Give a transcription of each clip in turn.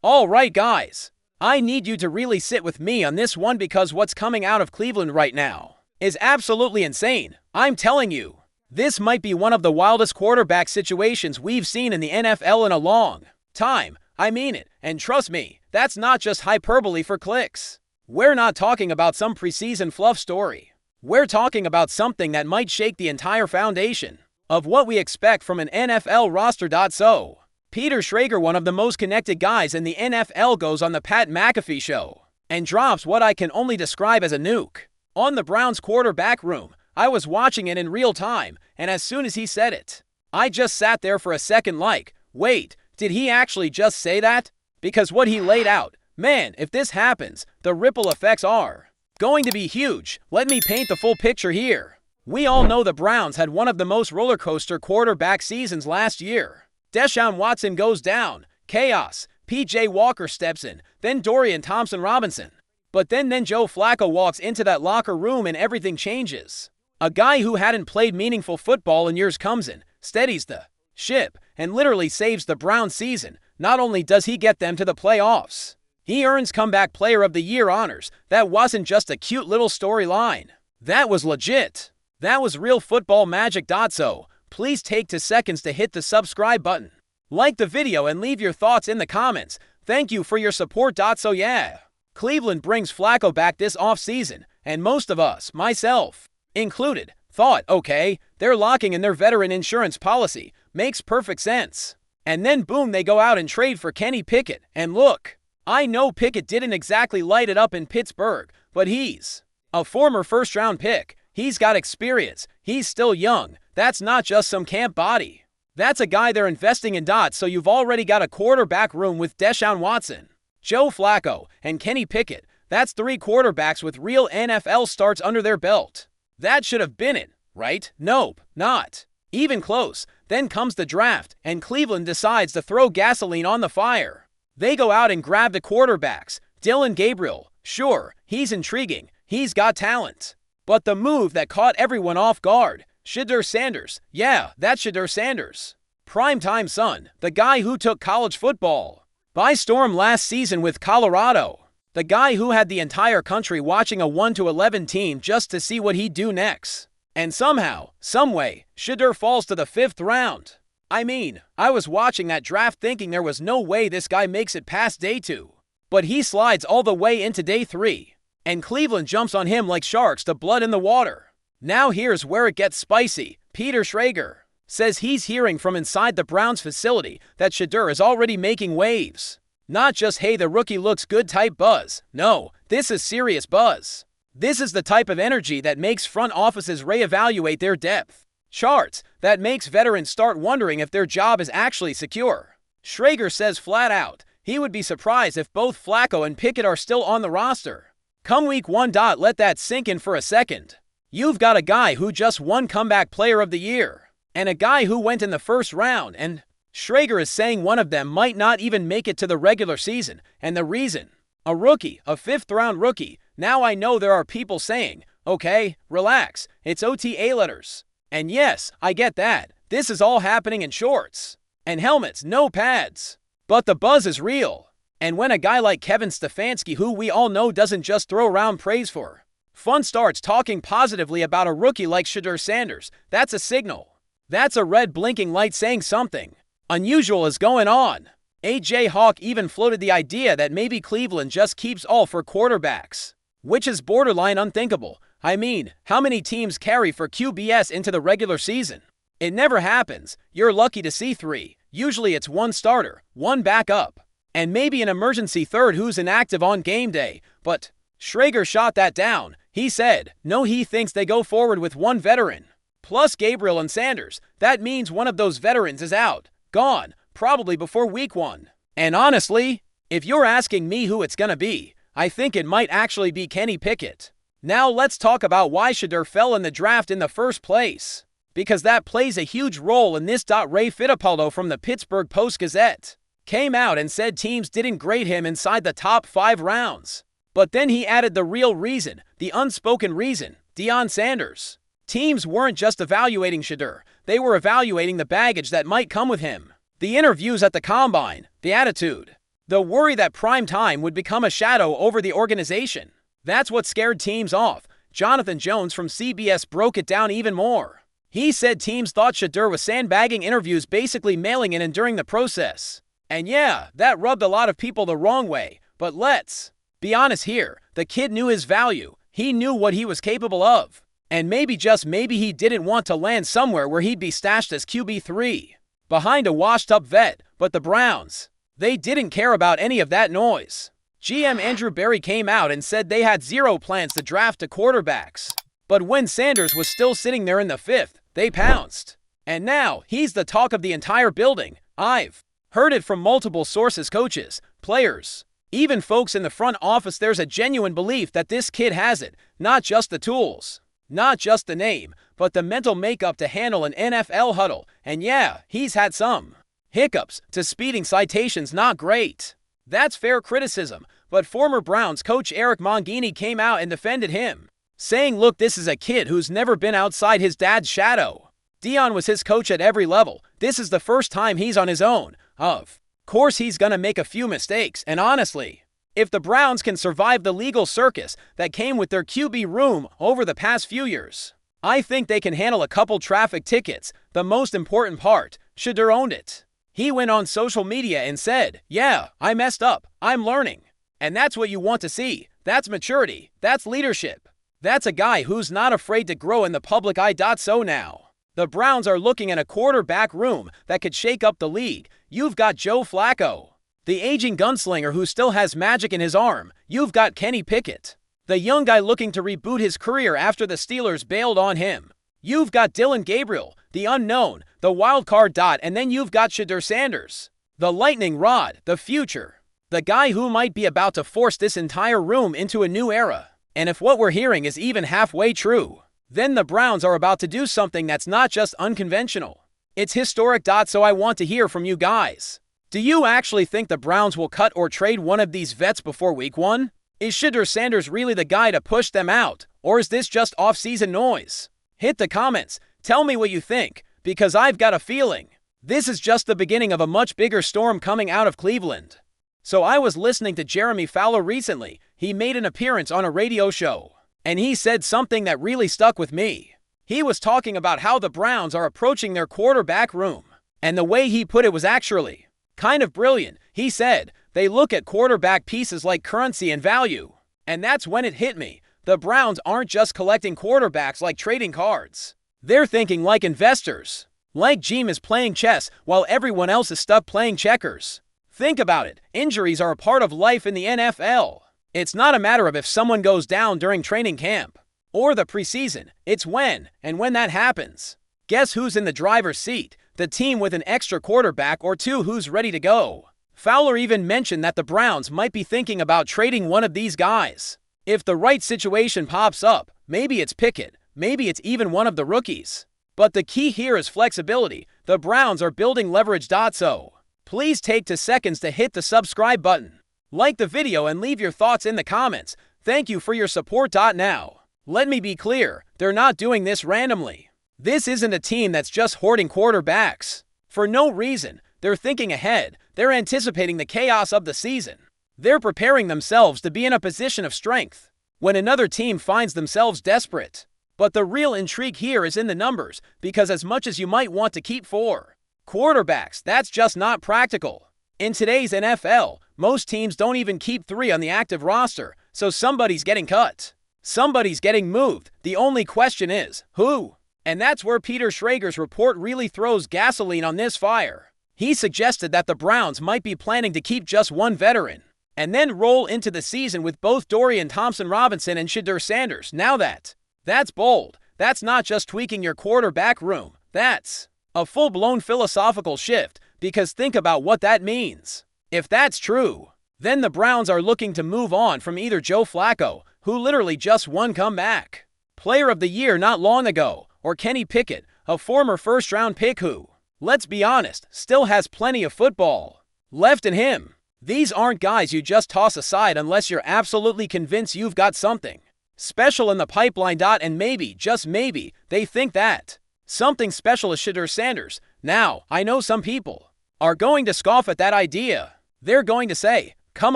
Alright guys, I need you to really sit with me on this one because what's coming out of Cleveland right now is absolutely insane. I'm telling you, this might be one of the wildest quarterback situations we've seen in the NFL in a long time. I mean it, and trust me, that's not just hyperbole for clicks. We're not talking about some preseason fluff story. We're talking about something that might shake the entire foundation of what we expect from an NFL roster. So, Peter Schrager, one of the most connected guys in the NFL, goes on the Pat McAfee show and drops what I can only describe as a nuke on the Browns quarterback room. I was watching it in real time, and as soon as he said it, I just sat there for a second like, wait, did he actually just say that? Because what he laid out, man, if this happens, the ripple effects are going to be huge. Let me paint the full picture here. We all know the Browns had one of the most roller coaster quarterback seasons last year. Deshaun Watson goes down, chaos, PJ Walker steps in, then Dorian Thompson-Robinson. But then Joe Flacco walks into that locker room and everything changes. A guy who hadn't played meaningful football in years comes in, steadies the ship, and literally saves the Browns season. Not only does he get them to the playoffs, he earns Comeback Player of the Year honors. That wasn't just a cute little storyline. That was legit. That was real football magic. So, please take 2 seconds to hit the subscribe button. Like the video and leave your thoughts in the comments. Thank you for your support. So yeah, Cleveland brings Flacco back this offseason, and most of us, myself included, thought, okay, they're locking in their veteran insurance policy. Makes perfect sense. And then boom, they go out and trade for Kenny Pickett. And look, I know Pickett didn't exactly light it up in Pittsburgh, but he's a former first-round pick. He's got experience. He's still young. That's not just some camp body. That's a guy they're investing in. So you've already got a quarterback room with Deshaun Watson, Joe Flacco, and Kenny Pickett. That's 3 quarterbacks with real NFL starts under their belt. That should have been it, right? Nope, not even close. Then comes the draft, and Cleveland decides to throw gasoline on the fire. They go out and grab the quarterbacks. Dylan Gabriel, sure, he's intriguing. He's got talent. But the move that caught everyone off guard, Shedeur Sanders. Yeah, that's Shedeur Sanders. Primetime son, the guy who took college football by storm last season with Colorado. The guy who had the entire country watching a 1-11 team just to see what he'd do next. And somehow, someway, Shedeur falls to the 5th round. I mean, I was watching that draft thinking there was no way this guy makes it past day 2. But he slides all the way into day 3. And Cleveland jumps on him like sharks, the blood in the water. Now here's where it gets spicy. Peter Schrager says he's hearing from inside the Browns facility that Shedeur is already making waves. Not just, hey, the rookie looks good type buzz. No, this is serious buzz. This is the type of energy that makes front offices reevaluate their depth charts, that makes veterans start wondering if their job is actually secure. Schrager says flat out, he would be surprised if both Flacco and Pickett are still on the roster come week 1. Let that sink in for a second. You've got a guy who just won Comeback Player of the Year, and a guy who went in the 1st round, and Schrager is saying one of them might not even make it to the regular season. And the reason? A rookie, a 5th-round rookie. Now I know there are people saying, okay, relax, it's OTA letters. And yes, I get that. This is all happening in shorts and helmets, no pads. But the buzz is real. And when a guy like Kevin Stefanski, who we all know doesn't just throw around praise for fun, starts talking positively about a rookie like Shedeur Sanders, that's a signal. That's a red blinking light saying something unusual is going on. A.J. Hawk even floated the idea that maybe Cleveland just keeps all 4 quarterbacks, which is borderline unthinkable. I mean, how many teams carry for QBS into the regular season? It never happens. You're lucky to see 3. Usually it's 1 starter, 1 backup, and maybe an emergency 3rd who's inactive on game day. But Schrager shot that down. He said, no, he thinks they go forward with 1 veteran, plus Gabriel and Sanders. That means one of those veterans is out. Gone, probably before week 1. And honestly, if you're asking me who it's gonna be, I think it might actually be Kenny Pickett. Now let's talk about why Shedeur fell in the draft in the first place. Because that plays a huge role in this. Ray Fittipaldo from the Pittsburgh Post-Gazette came out and said teams didn't grade him inside the top 5 rounds. But then he added the real reason, the unspoken reason, Deion Sanders. Teams weren't just evaluating Shedeur, they were evaluating the baggage that might come with him. The interviews at the combine, the attitude, The worry that prime time would become a shadow over the organization. That's what scared teams off. Jonathan Jones from CBS broke it down even more. He said teams thought Shedeur was sandbagging interviews, basically mailing in and during the process. And yeah, that rubbed a lot of people the wrong way, but let's be honest here, the kid knew his value. He knew what he was capable of. And maybe, just maybe, he didn't want to land somewhere where he'd be stashed as QB3, behind a washed-up vet. But the Browns, they didn't care about any of that noise. GM Andrew Berry came out and said they had zero plans to draft the quarterbacks. But when Sanders was still sitting there in the 5th, they pounced. And now, he's the talk of the entire building. I've heard it from multiple sources, coaches, players, even folks in the front office. There's a genuine belief that this kid has it, not just the tools, not just the name, but the mental makeup to handle an NFL huddle. And yeah, he's had some hiccups, to speeding citations not great. That's fair criticism, but former Browns coach Eric Mangini came out and defended him, saying, look, this is a kid who's never been outside his dad's shadow. Dion was his coach at every level. This is the first time he's on his own. Of course, he's gonna make a few mistakes, and honestly, if the Browns can survive the legal circus that came with their QB room over the past few years, I think they can handle a couple traffic tickets. The most important part, Shedeur owned it. He went on social media and said, yeah, I messed up. I'm learning. And that's what you want to see. That's maturity. That's leadership. That's a guy who's not afraid to grow in the public eye. So now, the Browns are looking at a quarterback room that could shake up the league. You've got Joe Flacco, the aging gunslinger who still has magic in his arm. You've got Kenny Pickett, the young guy looking to reboot his career after the Steelers bailed on him. You've got Dylan Gabriel, the unknown, the wild card. And then you've got Shedeur Sanders, the lightning rod, the future, the guy who might be about to force this entire room into a new era. And if what we're hearing is even halfway true, then the Browns are about to do something that's not just unconventional. It's historic. So I want to hear from you guys. Do you actually think the Browns will cut or trade one of these vets before week 1? Is Shedeur Sanders really the guy to push them out, or is this just off-season noise? Hit the comments. Tell me what you think, because I've got a feeling this is just the beginning of a much bigger storm coming out of Cleveland. So I was listening to Jeremy Fowler recently. He made an appearance on a radio show, and he said something that really stuck with me. He was talking about how the Browns are approaching their quarterback room, and the way he put it was actually kind of brilliant. He said they look at quarterback pieces like currency and value, and that's when it hit me. The Browns aren't just collecting quarterbacks like trading cards. They're thinking like investors. Like Jim is playing chess while everyone else is stuck playing checkers. Think about it. Injuries are a part of life in the NFL. It's not a matter of if someone goes down during training camp or the preseason. It's when, and when that happens, guess who's in the driver's seat? The team with an extra quarterback or two who's ready to go. Fowler even mentioned that the Browns might be thinking about trading one of these guys. If the right situation pops up, maybe it's Pickett, maybe it's even one of the rookies. But the key here is flexibility. The Browns are building leverage. So please take 2 seconds to hit the subscribe button, like the video, and leave your thoughts in the comments. Thank you for your support. Now, let me be clear, they're not doing this randomly. This isn't a team that's just hoarding quarterbacks for no reason. They're thinking ahead. They're anticipating the chaos of the season. They're preparing themselves to be in a position of strength when another team finds themselves desperate. But the real intrigue here is in the numbers, because as much as you might want to keep 4 quarterbacks, that's just not practical. In today's NFL, most teams don't even keep 3 on the active roster, so somebody's getting cut. Somebody's getting moved. The only question is, who? And that's where Peter Schrager's report really throws gasoline on this fire. He suggested that the Browns might be planning to keep just 1 veteran, and then roll into the season with both Dorian Thompson-Robinson and Shedeur Sanders. Now that's bold. That's not just tweaking your quarterback room. That's a full-blown philosophical shift, because think about what that means. If that's true, then the Browns are looking to move on from either Joe Flacco, who literally just won comeback Player of the Year not long ago, or Kenny Pickett, a former first-round pick who, let's be honest, still has plenty of football left in him. These aren't guys you just toss aside unless you're absolutely convinced you've got something special in the pipeline. And maybe, just maybe, they think that something special is Shedeur Sanders. Now, I know some people are going to scoff at that idea, They're going to say, come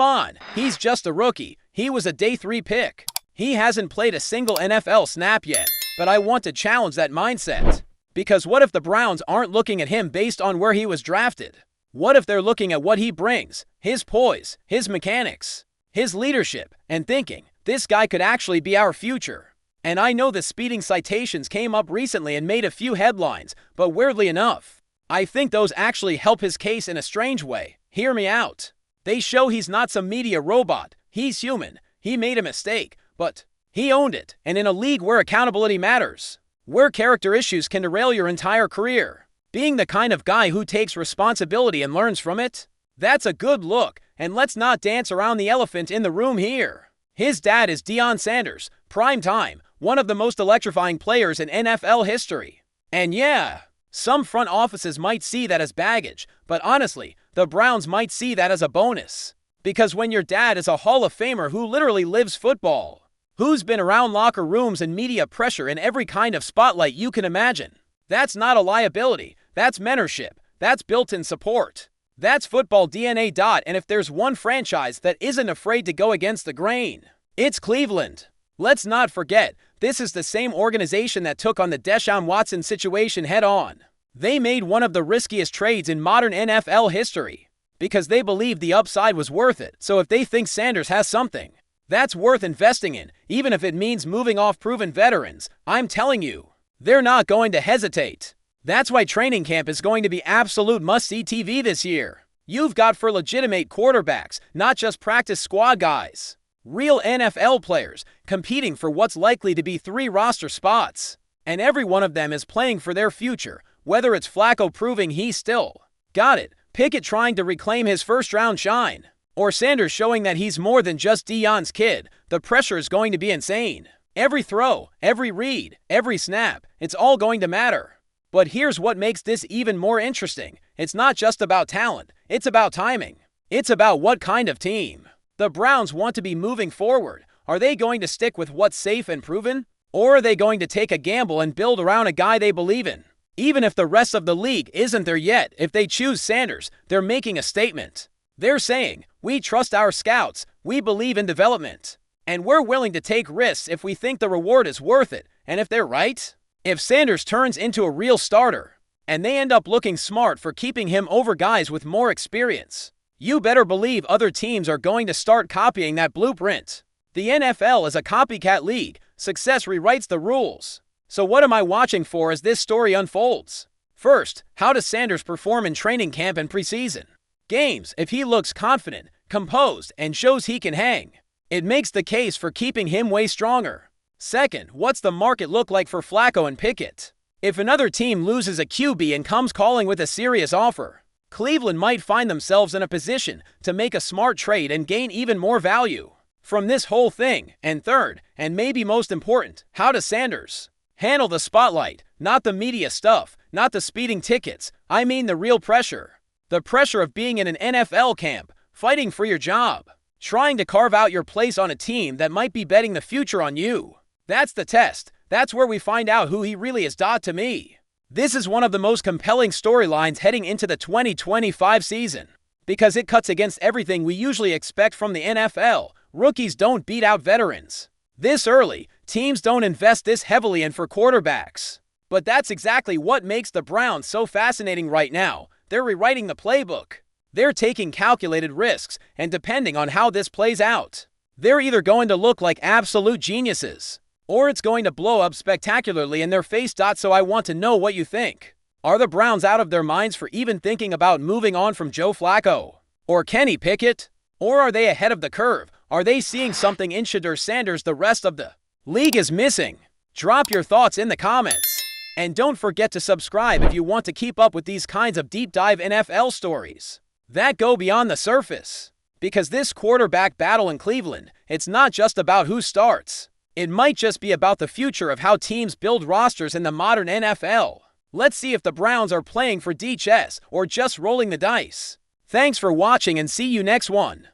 on, he's just a rookie. He was a day 3 pick. He hasn't played a single NFL snap yet, but I want to challenge that mindset. Because what if the Browns aren't looking at him based on where he was drafted? What if they're looking at what he brings, his poise, his mechanics, his leadership, and thinking, this guy could actually be our future? And I know the speeding citations came up recently and made a few headlines, but weirdly enough, I think those actually help his case in a strange way. Hear me out. They show he's not some media robot. He's human. He made a mistake, but he owned it. And in a league where accountability matters, where character issues can derail your entire career, being the kind of guy who takes responsibility and learns from it, that's a good look. And let's not dance around the elephant in the room here. His dad is Deion Sanders, prime time, one of the most electrifying players in NFL history. And yeah, some front offices might see that as baggage, but honestly, the Browns might see that as a bonus. Because when your dad is a Hall of Famer who literally lives football, who's been around locker rooms and media pressure in every kind of spotlight you can imagine, that's not a liability, that's mentorship, that's built-in support. That's football DNA. And if there's one franchise that isn't afraid to go against the grain, it's Cleveland. Let's not forget, this is the same organization that took on the Deshaun Watson situation head-on. They made one of the riskiest trades in modern NFL history because they believed the upside was worth it. So if they think Sanders has something that's worth investing in, even if it means moving off proven veterans, I'm telling you, they're not going to hesitate. That's why training camp is going to be absolute must-see TV this year. You've got for legitimate quarterbacks, not just practice squad guys. Real NFL players competing for what's likely to be 3 roster spots. And every one of them is playing for their future, whether it's Flacco proving he's still got it, Pickett trying to reclaim his first-round shine, or Sanders showing that he's more than just Deion's kid. The pressure is going to be insane. Every throw, every read, every snap, it's all going to matter. But here's what makes this even more interesting. It's not just about talent, it's about timing. It's about what kind of team the Browns want to be moving forward. Are they going to stick with what's safe and proven? Or are they going to take a gamble and build around a guy they believe in? Even if the rest of the league isn't there yet, if they choose Sanders, they're making a statement. They're saying, we trust our scouts, we believe in development, and we're willing to take risks if we think the reward is worth it. And if they're right, if Sanders turns into a real starter, and they end up looking smart for keeping him over guys with more experience, you better believe other teams are going to start copying that blueprint. The NFL is a copycat league. Success rewrites the rules. So what am I watching for as this story unfolds? First, how does Sanders perform in training camp and preseason games? If he looks confident, composed, and shows he can hang, it makes the case for keeping him way stronger. Second, what's the market look like for Flacco and Pickett? If another team loses a QB and comes calling with a serious offer, Cleveland might find themselves in a position to make a smart trade and gain even more value from this whole thing. And third, and maybe most important, how does Sanders handle the spotlight? Not the media stuff, not the speeding tickets. I mean the real pressure. The pressure of being in an NFL camp, fighting for your job, trying to carve out your place on a team that might be betting the future on you. That's the test. That's where we find out who he really is. To me, this is one of the most compelling storylines heading into the 2025 season because it cuts against everything we usually expect from the NFL. Rookies don't beat out veterans this early. Teams don't invest this heavily in for quarterbacks. But that's exactly what makes the Browns so fascinating right now. They're rewriting the playbook. They're taking calculated risks, and depending on how this plays out, they're either going to look like absolute geniuses, or it's going to blow up spectacularly in their face. So I want to know what you think. Are the Browns out of their minds for even thinking about moving on from Joe Flacco or Kenny Pickett? Or are they ahead of the curve? Are they seeing something in Shedeur Sanders the rest of the league is missing? Drop your thoughts in the comments. And don't forget to subscribe if you want to keep up with these kinds of deep dive NFL stories that go beyond the surface. Because this quarterback battle in Cleveland, it's not just about who starts. It might just be about the future of how teams build rosters in the modern NFL. Let's see if the Browns are playing for chess or just rolling the dice. Thanks for watching and see you next one.